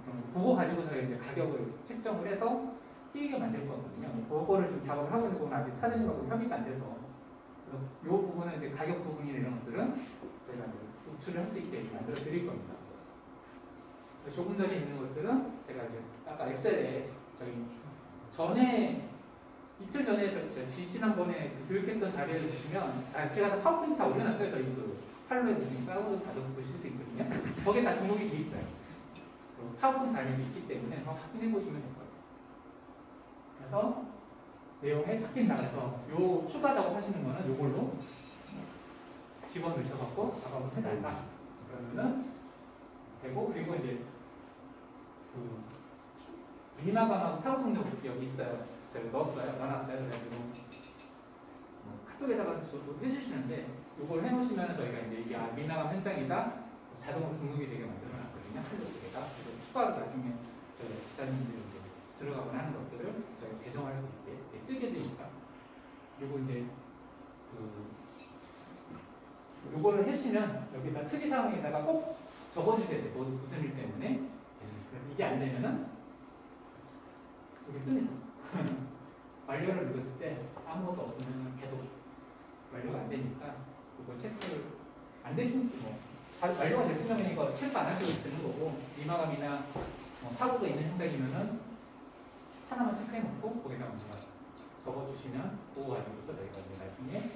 그럼 그거 가지고서 이제 가격을 책정을 해서 띄게 만들 거거든요. 그거를 좀 작업을 하고 있는 부분은 아직 사장님하고 협의가 안 돼서 이 부분은 이제 가격 부분이나 이런 것들은 저희가 노출을 할 수 있게 만들어 드릴 겁니다. 조금 전에 있는 것들은 제가 이제 아까 엑셀에 저희 전에 이틀 전에 지난번에 교육했던 자료를 보시면 제가 다 파워포인트 다 올려놨어요. 저희 그 팔로에 보시면 다운로드 받아서 보실 수 있거든요. 거기에 다 등록이 돼 있어요. 파워포인트 알림이 있기 때문에 한번 확인해 보시면 될 것 같아요. 그래서 내용에 바뀐 나가서 요 추가 작업 하시는 거는 요걸로 집어넣으셔갖고 작업을 해달라. 그러면은 되고 그리고 이제 그 미마감하고 사고통력 여기 있어요. 제가 넣어놨어요. 그래가지고 카톡에다가 저도 해주시는데 이걸 해놓으시면 저희가 이제 이게 미마감 현장이다 자동으로 등록이 되게 만들어놨거든요. 한쪽에다 그래서 추가로 나중에 저희 기사님들이 이제 들어가거나 하는 것들을 저희가 개정할 수 있게 뜨게 되니까 그리고 이제 요거를 하시면 여기다 특이 사항에다가 꼭 적어주셔야 돼요. 무슨 일 때문에 이게 안 되면은 이게 뜹니다. 완료를 눌렀을 때 아무것도 없으면 계속 완료가 안 되니까 그걸 체크를 안 되시면 뭐 완료가 됐으면 그냥 이거 체크 안 하시고 되는 거고 미마감이나 사고가 있는 현장이면은 하나만 체크해 놓고 거기다 먼저 적어주시면 그거 가지고서 저희가 이제 나중에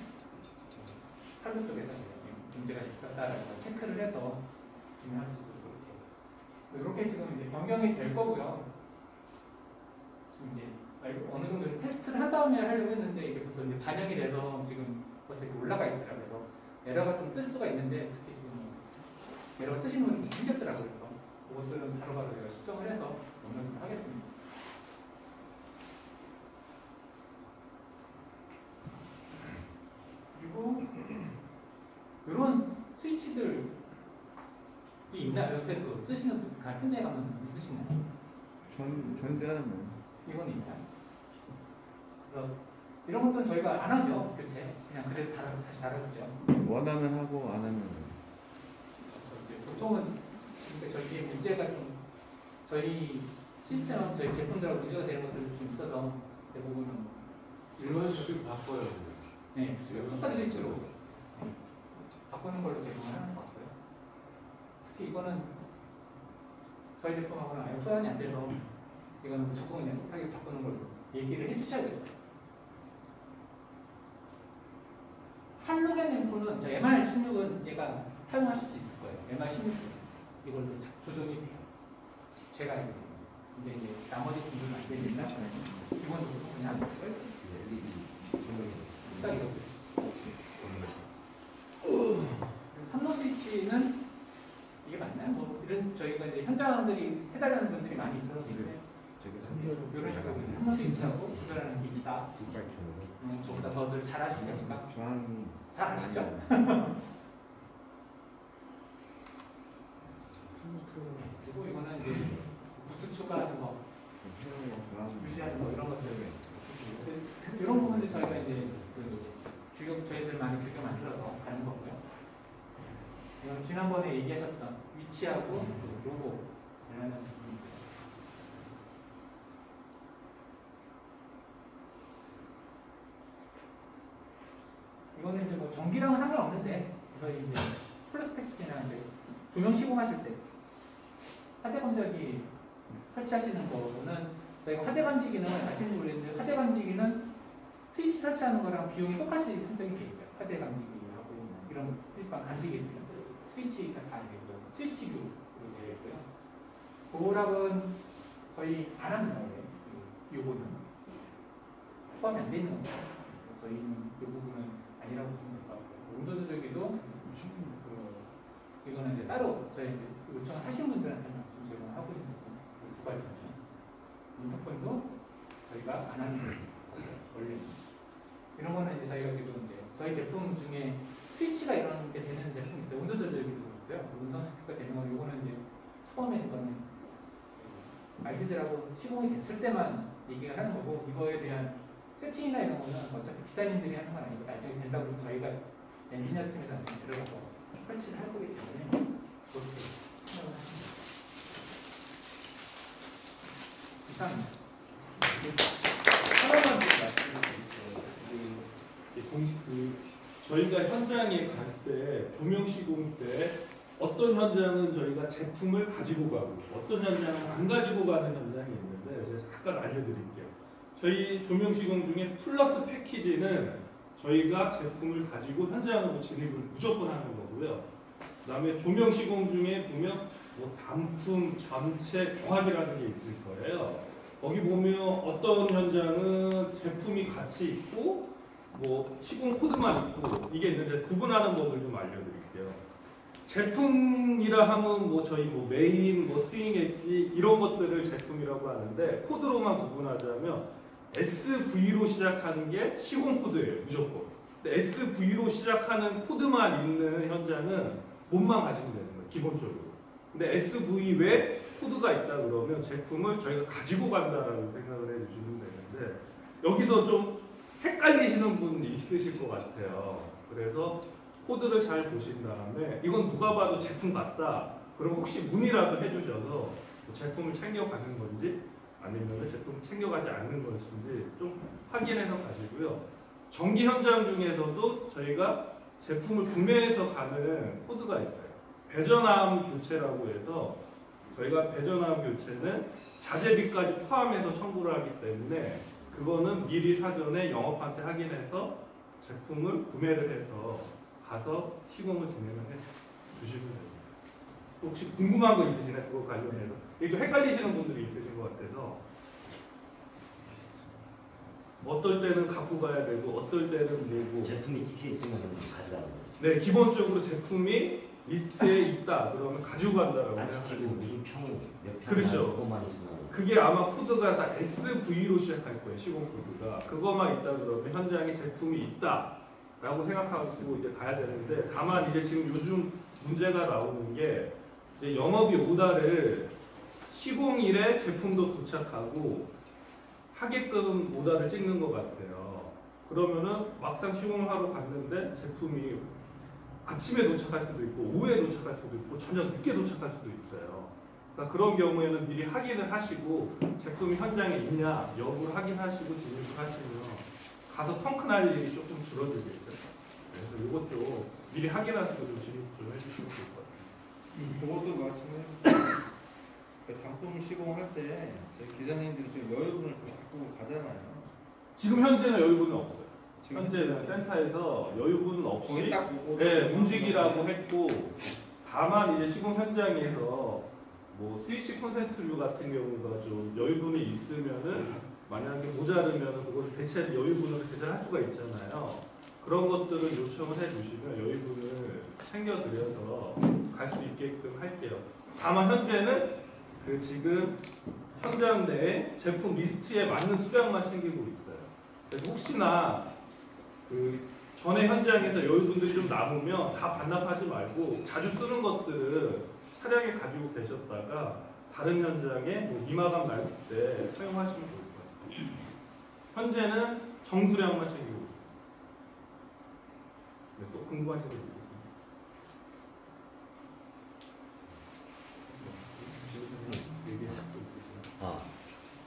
팔부 쪽에서 문제가 있었다라고 체크를 해서 진행할 수 있도록 이렇게 지금 이제 변경이 될 거고요. 지금 이제 어느 정도 테스트를 한 다음에 하려고 했는데 이게 벌써 이제 반영이 돼서 지금 벌써 이렇게 올라가 있더라고요. 에러가 좀 뜰 수가 있는데 특히 지금 에러가 뜨시는 분이 좀 생겼더라고요. 그것들은 바로바로 제가 시정을 해서 넘겨보도록 하겠습니다. 그리고 이런 스위치들이 있나요? 그래도 쓰시는 분, 현장에 가면 있으시나요? 전자는 이건 있나요? 그래서 이런 것들은 저희가 안 하죠. 교체. 그냥 그래도 다시 달아주죠. 원하면 하고 안 하면 보통은 저희 문제가 좀 저희 시스템, 저희 제품들하고 문제가 되는 것들이 좀 있어서 대부분은 이런 식으로 바꿔야 돼요. 네, 똑같은 스위치로 바꾸는 걸로 대부분 하는 것 같고요. 특히 이거는 저희 제품하고는 아예 소환이 안 돼서 이거는 무조건 그냥 똑같게 바꾸는 걸로 얘기를 해주셔야 돼요. 할로겐 램프는 MR16은 얘가 사용하실 수 있을 거예요. MR16 이걸로 조정이 돼요. 제가 알기로. 근데 이제 나머지 분들은 안 되니까 기본적으로 그냥 딱 이렇게. 삼로 스위치는 이게 맞나요? 뭐 이런 저희가 이제 현장들이 해달라는 분들이 많이 있어서 그런데 이런 식으로 삼로 스위치하고 조절하는 게 있다. 저보다 더들 잘하시니까 저항이 잘 아시죠? 그리고 이거는 이제 부스 추가하는 거, 유지하는 거 이런 것들 이런 부분들 저희가 이제 저희들 많이 직접 만들어서 가는 거고요. 이건 지난번에 얘기하셨던 위치하고 로고 관련한 부분입니다. 이거는 이제 뭐 전기랑은 상관없는데 저희 이제 플러스 패키지나 이제 조명 시공하실 때 화재 감지기 설치하시는 거는 저희가 화재 감지기는 아시는지 모르겠는데 화재 감지기는 스위치 설치하는 거랑 비용이 똑같이 설정이 돼 있어요. 화재 감지기하고 이런 일반 감지기들 스위치가 다 되고요. 스위치뷰로 되어 있고요. 그거랑은 저희 안 하는 거예요. 요거는 포함이 안 돼 있는 거예요. 저희는 이 부분은 아니라고 보시면 될 것 같고요. 온도 조절기도 이거는 이제 따로 저희 요청을 하신 분들한테만 좀 제공하고 있는 두 가지죠. 인터폰도 저희가 안 하는 거예요. 원래 이런 거는 이제 저희가 지금 이제 저희 제품 중에 스위치가 이런 게 되는 제품이 있어요. 온도 조절기도 있고요. 음성 스피커 되는 거 이거는 이제 처음에 이거는 말지들하고 시공이 됐을 때만 얘기를 하는 거고 이거에 대한 세팅이나 이런 거는 어차피 기사님들이 하는 건 아니고 나중에 된다고 그러면 저희가 엔지니어 팀에서 들어가서 설치를 할 거기 때문에 그렇게 생각을 하십니다. 이상입니다. 하나만 저희가 현장에 갈 때 조명 시공 때 어떤 현장은 저희가 제품을 가지고 가고 어떤 현장은 안 가지고 가는 현장이 있는데 제가 잠깐 알려드릴게요. 저희 조명 시공 중에 플러스 패키지는 저희가 제품을 가지고 현장으로 진입을 무조건 하는 거고요. 그 다음에 조명 시공 중에 보면 뭐 단품, 잠체, 경합이라는 게 있을 거예요. 거기 보면 어떤 현장은 제품이 같이 있고 뭐 시공 코드만 있고 이게 있는데 구분하는 법을 좀 알려드릴게요. 제품이라 하면 뭐 저희 뭐 메인, 뭐 스윙 엣지 이런 것들을 제품이라고 하는데 코드로만 구분하자면 SV로 시작하는 게 시공 코드예요, 무조건. 근데 SV로 시작하는 코드만 있는 현장은 몸만 가지면 되는 거예요, 기본적으로. 근데 SV 외에 코드가 있다 그러면 제품을 저희가 가지고 간다라고 생각을 해주시면 되는데 여기서 좀 헷갈리시는 분이 있으실 것 같아요. 그래서 코드를 잘 보신 다음에 이건 누가 봐도 제품 같다. 그럼 혹시 문의라도 해주셔서 제품을 챙겨가는 건지 아니면 제품 챙겨가지 않는 것인지 좀 확인해서 가시고요. 전기 현장 중에서도 저희가 제품을 구매해서 가는 코드가 있어요. 배전암 교체라고 해서 저희가 배전암 교체는 자재비까지 포함해서 청구를 하기 때문에 그거는 미리 사전에 영업한테 확인해서 제품을 구매를 해서 가서 시공을 진행을 해 주시면 됩니다. 혹시 궁금한 거 있으시나요? 그거 관련해서 이게 좀 헷갈리시는 분들이 있으신 것 같아서 어떨 때는 갖고 가야 되고 어떨 때는 뭐고 제품이 찍혀 있으면 가져가는 거예요. 네, 기본적으로 제품이 리스트에 있다 그러면 가지고 간다라고 안 찍히고 생각하시면 무슨 몇 그렇죠. 그것만 있으면 그게 아마 코드가 다 SV로 시작할 거예요. 시공 코드가 그것만 있다 그러면 현장에 제품이 있다라고 생각하고 이제 가야 되는데 다만 이제 지금 요즘 문제가 나오는 게 이제 영업이 오다를 시공일에 제품도 도착하고 하게끔 오다를 찍는 것 같아요. 그러면은 막상 시공을 하러 갔는데 제품이 아침에 도착할 수도 있고 오후에 도착할 수도 있고 저녁 늦게 도착할 수도 있어요. 그러니까 그런 경우에는 미리 확인을 하시고 제품이 현장에 있냐 여부를 확인하시고 진입을 하시면 가서 펑크 날 일이 조금 줄어들겠죠. 그래서 이것 좀 미리 확인하시고 좀 진입 좀 해주시면 좋을 것 같아요. 그것도 마찬가지로 단품 시공할 때 저희 기사님들이 지금 여유분을 좀 갖고 가잖아요. 지금 현재는 여유분은 없어요. 지금 현재는 센터에서 여유분은 없이 거기 딱 보고 네, 움직이라고 했고 다만 이제 시공 현장에서 뭐 스위치 콘센트류 같은 경우가 좀 여유분이 있으면은 만약에 모자르면 그걸 대체 여유분으로 대체할 수가 있잖아요. 그런 것들은 요청을 해주시면 여유분을 챙겨드려서 갈 수 있게끔 할게요. 다만 현재는 그 지금 현장 내에 제품 리스트에 맞는 수량만 챙기고 있어요. 그래서 혹시나 그 전에 현장에서 여유분들이 좀 남으면 다 반납하지 말고 자주 쓰는 것들은 차량에 가지고 계셨다가 다른 현장에 뭐 미마감 날 때 사용하시면 좋을 것 같아요. 현재는 정수량만 챙기고 있어요. 네, 또 궁금하신 거 있으세요?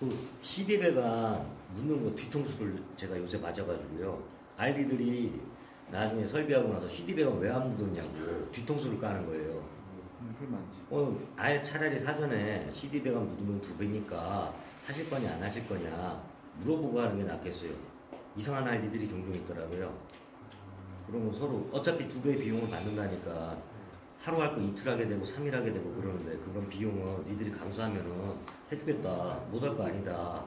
그 CD 배관 묻는 거 뒤통수를 제가 요새 맞아가지고요. 알리들이 나중에 설비하고 나서 CD 배관 왜 안 묻었냐고 뒤통수를 까는 거예요. 그 많지. 아예 차라리 사전에 CD 배관 묻으면 2배니까 하실 거냐 안 하실 거냐 물어보고 하는 게 낫겠어요. 이상한 알리들이 종종 있더라고요. 그러면 서로 어차피 2배 비용을 받는다니까 하루 할 거 이틀 하게 되고 3일 하게 되고 그러는데 그런 비용은 니들이 감수하면은 해주겠다 못 할 거 아니다.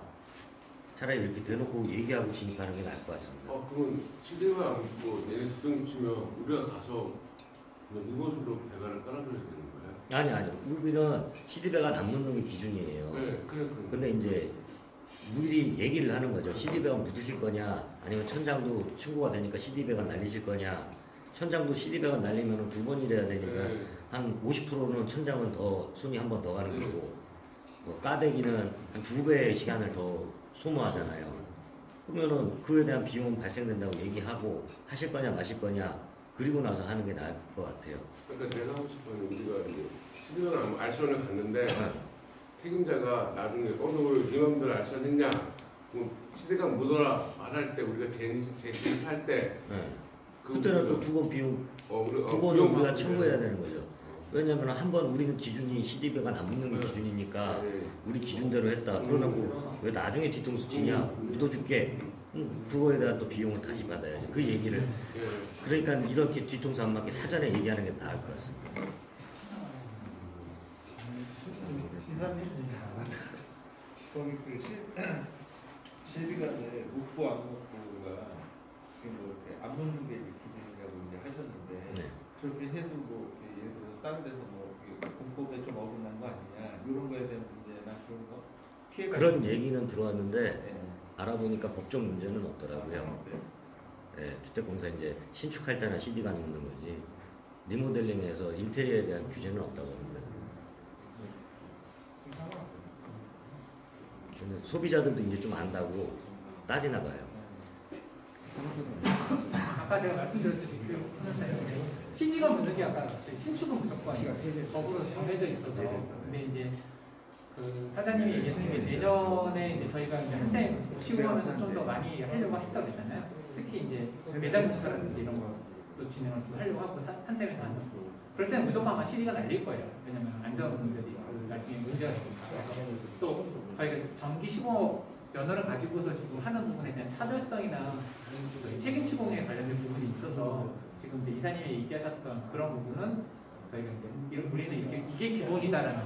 차라리 이렇게 대놓고 얘기하고 진입하는 게 나을 것 같습니다. 그러면 시대가 뭐 내일 수동 치면 우리가 가서 그냥 인거수로 배관을 깔아줘야 되는 거예요? 아니 우리는 CD 배관 안 묻는 게 기준이에요. 네, 그래. 근데 이제 미리 얘기를 하는 거죠. CD 배관 묻으실 거냐, 아니면 천장도 충고가 되니까 CD 배관 날리실 거냐. 천장도 CD 배관 날리면 2번 일해야 되니까 네. 한 50%는 천장은 더 손이 한 번 더 가는 거고, 뭐 까대기는 한 2배의 시간을 더 소모하잖아요. 그러면은 그에 대한 비용은 발생된다고 얘기하고 하실 거냐 마실 거냐 그리고 나서 하는 게 나을 것 같아요. 그러니까 내가 하고 싶은 건 우리가 이제 시대가 알선을 갔는데 책임자가 나중에 너 이놈들 알선했냐? 그럼 시대가 묻어라 말할 때 우리가 제기할 때 네. 그때는 또 2번 비용, 2번은 우리가 청구해야 되는 거죠. 왜냐면 한 번 우리는 기준이 CD 배관 안 묻는 게 기준이니까 우리 기준대로 했다. 그러고 왜 나중에 뒤통수 치냐? 믿어줄게. 그거에 대한 또 비용을 다시 받아야죠. 그 얘기를. 그러니까 이렇게 뒤통수 안 맞게 사전에 얘기하는 게 나을 것 같습니다. 기사님 거기 그 실비관을 묻고 안 묻고가 지금 뭐 이렇게 안 묻는 게 기준이라고 이제 하셨는데 네. 그렇게 해도 뭐 예를 들어서 다른 데서 뭐 공법에 좀 어긋난 거 아니냐 이런 거에 대한 문제나 그런 거 피해가 그런 얘기는 들어왔는데 네. 알아보니까 법적 문제는 없더라고요. 네, 주택공사 이제 신축할 때나 CD가 안 묻는 거지 리모델링에서 인테리어에 대한 규제는 없다고 합니다. 근데 소비자들도 이제 좀 안다고 따지나 봐요. 아까 제가 말씀드렸듯이 CD가 묻는 게 아까 신축은 무조건 법으로 정해져 있어서 근데 이제 그 사장님이 얘기하신 게 내년에 이제 저희가 이제 학생 시공하면서 좀 더 많이 하려고 했다고 했잖아요. 특히 이제 매장 공사라든지 이런 거 또 진행을 또 하려고 하고 한 셈에 가는 거. 그럴 때는 무조건 아마 CD가 날릴 거예요. 왜냐면 안전 문제도 있고 나중에 문제가 있으니까. 또 저희가 전기 시공 면허를 가지고서 지금 하는 부분에 대한 차별성이나 책임 시공에 관련된 부분이 있어서 지금 이제 이사님이 얘기하셨던 그런 부분은 저희가 이제 우리는 이게 기본이다라는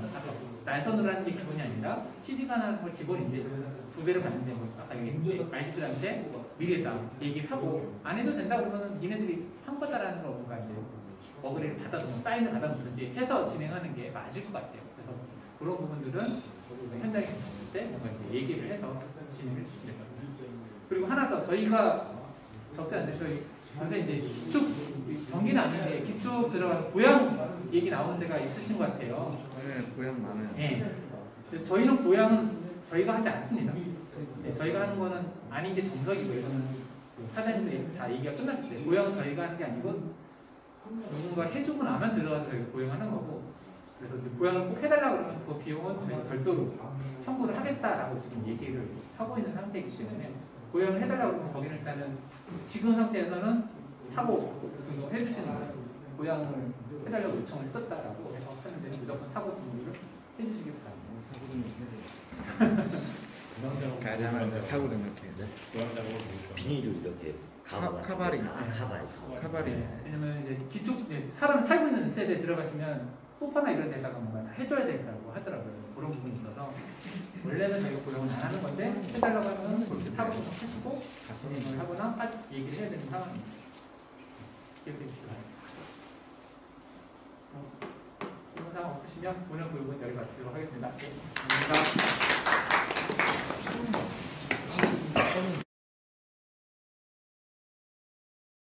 날선으로 하는 게 기본이 아니라 CD가 하는 걸 기본인데 2배를 받는데 뭐 아까 아이들한테 미래다 얘기를 하고 안 해도 된다 그러면 니네들이 한 거다라는 거 뭔가 이제 어그리를 받아서 사인을 받아놓든지 해서 진행하는 게 맞을 것 같아요. 그래서 그런 부분들은 현장에 갔을 때 뭔가 이제 얘기를 해서 진행을 해주시면 될 것 같습니다. 그리고 하나 더 저희가 적지 않은데 저희 요새 이제 기축 전기는 아닌데 기축 들어가서 보양 얘기 나오는 데가 있으신 것 같아요. 네, 고향 많아요. 네. 저희는 보양은 저희가 하지 않습니다. 네, 저희가 하는 거는 아닌 게 정석이고요. 이거는 사장님들 다 얘기가 끝났을 때 보양은 저희가 하는 게 아니고 누군가 해주고 나면 들어가서 저희가 보양하는 거고 그래서 이제 보양을 꼭 해달라고 그러면 그 비용은 저희가 별도로 청구를 하겠다라고 지금 얘기를 하고 있는 상태이기 때문에 보양을 해달라고 그러면 거기는 일단은 지금 상태에서는 사고 등록해 주시는 거예요. 보양을 해달라고 요청을 했었다라고 해서 하는데 무조건 사고 등록을 해주시기 바랍니다. 가야되면 사고 등록해야 돼. 비닐을 이렇게 카바리. 카바리. 왜냐면 이제 기축 사람 살고 있는 세대에 들어가시면 소파나 이런 데다가 뭔가 다 해줘야 된다고 하더라고요. 그런 부분이 있어서 원래는 저희가 보양을 안 하는 건데 해달라고 하면 그렇게 사고 해주고 진행을 하거나 얘기를 해야 되는 상황입니다. 기억해 주시기 바랍니다. 질문 사항 없으시면 오늘 부분 여기 마치도록 하겠습니다. 네, 감사합니다.